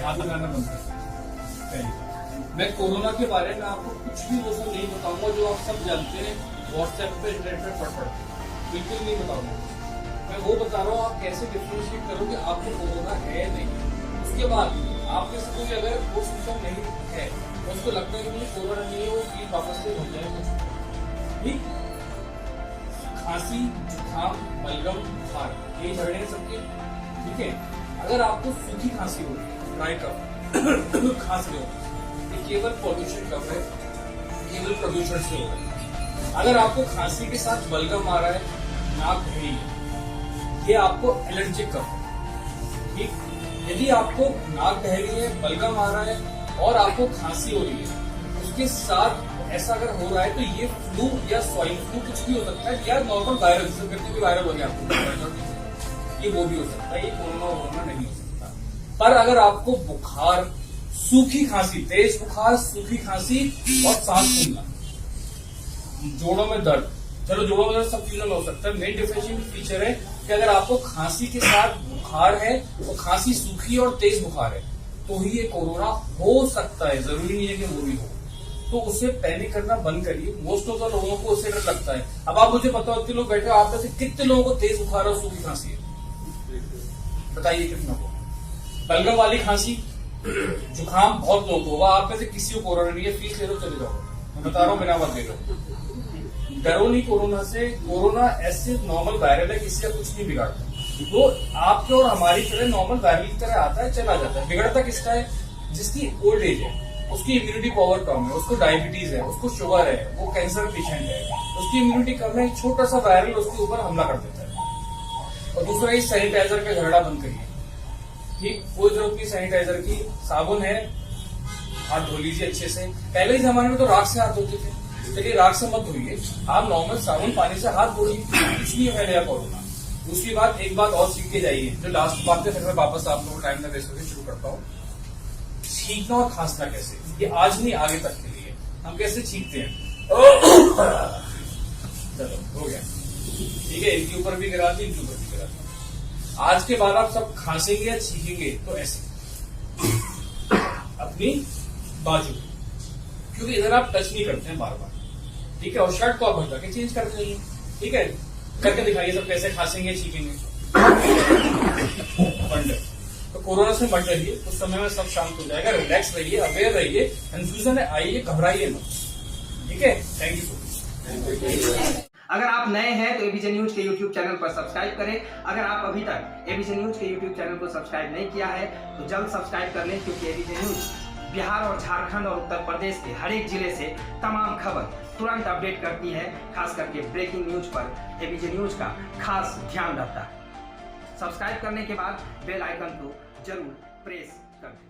हाथ लगाना बंद कर। मैं कोरोना के बारे में आपको कुछ भी वो सब नहीं बताऊंगा जो आप सब जानते हैं व्हाट्सएप पे इंटरनेट पे पढ़ बिल्कुल नहीं बताऊंगा। मैं वो बता रहा हूँ आप कैसे डिफ्रेंशिएट करो कि आपको कोरोना है नहीं। उसके बाद आपके से कोई अगर वो सिम्टम नहीं है उसको लगता है कि मुझे कोरोना नहीं है, वो फील वापस से हो जाए। ठीक, खांसी, जुकाम, बलगम, बुखार, ये झड़े सबके। ठीक है, अगर आपको सूखी खांसी हो रही है, ड्राई कफ खांस रहे हो, ये केवल पॉल्यूशन कफ है, केवल प्रदूषण से हो रहा है। अगर आपको खांसी के साथ बलगम आ रहा है, नाक बह रही है, ये आपको एलर्जिक कफ है। ठीक, यदि आपको नाक बह रही है, बलगम आ रहा है और आपको खांसी हो रही है, उसके साथ ऐसा अगर हो रहा है तो ये फ्लू या स्वाइन फ्लू कुछ भी हो सकता है, या नॉर्मल वायरल जिसे कहते हैं कि वायरल हो गया आपको, ये वो भी हो सकता है, ये कोरोना नहीं हो सकता। पर अगर आपको बुखार, सूखी खांसी, तेज बुखार, सूखी खांसी और सांस फूलना, जोड़ों में दर्द, चलो जोड़ों में दर्द सब चीजों में हो सकता है। मेन डिफरेंशिएटिंग फीचर है कि अगर आपको खांसी के साथ बुखार है तो खांसी सूखी और तेज बुखार है तो ही ये कोरोना हो सकता है, जरूरी नहीं है कि वो भी हो। तो उससे पैनिक करना बंद करिए। मोस्ट ऑफ द लोगों को उससे डर लगता है। अब आप मुझे बताओ, इतने लोग बैठे हो, आप में से कितने लोगों को तेज बुखार और सूखी खांसी है? बताइए कितना को? बलगम वाली खांसी, जुकाम बहुत लोगों को होगा, आप में से किसी को कोरोना नहीं है, फीस ले लो चले जाओ। मैं बता रहा हूँ, बिना बात ले लो, डरो नहीं कोरोना से। कोरोना ऐसे नॉर्मल वायरल है, किसी का कुछ नहीं बिगाड़ता। तो आपके और हमारी तरह नॉर्मल वायरल की तरह आता है, चला जाता है। बिगड़ता किसका है? जिसकी ओल्ड एज है, उसकी इम्यूनिटी पावर कम है, उसको डायबिटीज है, उसको शुगर है, वो कैंसर पेशेंट है, उसकी इम्यूनिटी कम है, छोटा सा वायरल उसके ऊपर हमला कर देता है। और दूसरा, इस सैनिटाइजर का झगड़ा बंद करिए। ठीक, कोई जरूरत नहीं सैनिटाइजर की, साबुन है, हाथ धो लीजिए अच्छे से। पहले के जमाने में तो राख से हाथ धोते थे, चलिए राख से मत धोइए, आप नॉर्मल साबुन पानी से हाथ धोइए, इसलिए फैलेगा कोरोना। दूसरी बात, एक बात और सीख के जाइए, जो लास्ट बात है, फिर मैं वापस आप लोगों को टाइम ना वेस्ट करके शुरू करता हूँ। छींकना और खांसना कैसे, ये आज नहीं आगे तक के लिए। हम कैसे छींकते हैं? चलो हो गया, ठीक है, इनके ऊपर भी गिरा दी, इनके ऊपर भी गिरा दी। आज के बाद आप सब खांसेंगे या छींकेंगे तो ऐसे अपनी बाजू, क्योंकि इधर आप टच नहीं करते हैं बार बार। ठीक है, और शर्ट को आप हटा के चेंज करते रहिए। ठीक है, करके दिखाइए सब कैसे खांसेंगे छींकेंगे। तो कोरोना से बच रहिए, उस समय में सब शांत हो जाएगा। रिलैक्स रहिए, अवेयर रहिए, कंफ्यूजन आइए, घबराइए मत। ठीक है, थैंक यू सो मच। अगर आप नए हैं तो एबीजे न्यूज के यूट्यूब चैनल पर सब्सक्राइब करें। अगर आप अभी तक एबीजे न्यूज के यूट्यूब चैनल को सब्सक्राइब नहीं किया है तो जल्द सब्सक्राइब कर लें, क्योंकि एबीजे न्यूज बिहार और झारखंड और उत्तर प्रदेश के हर एक जिले से तमाम खबर तुरंत अपडेट करती है। खास करके ब्रेकिंग न्यूज पर एबीजे न्यूज का खास ध्यान रहता है। सब्सक्राइब करने के बाद बेल आइकन को जरूर प्रेस कर दें।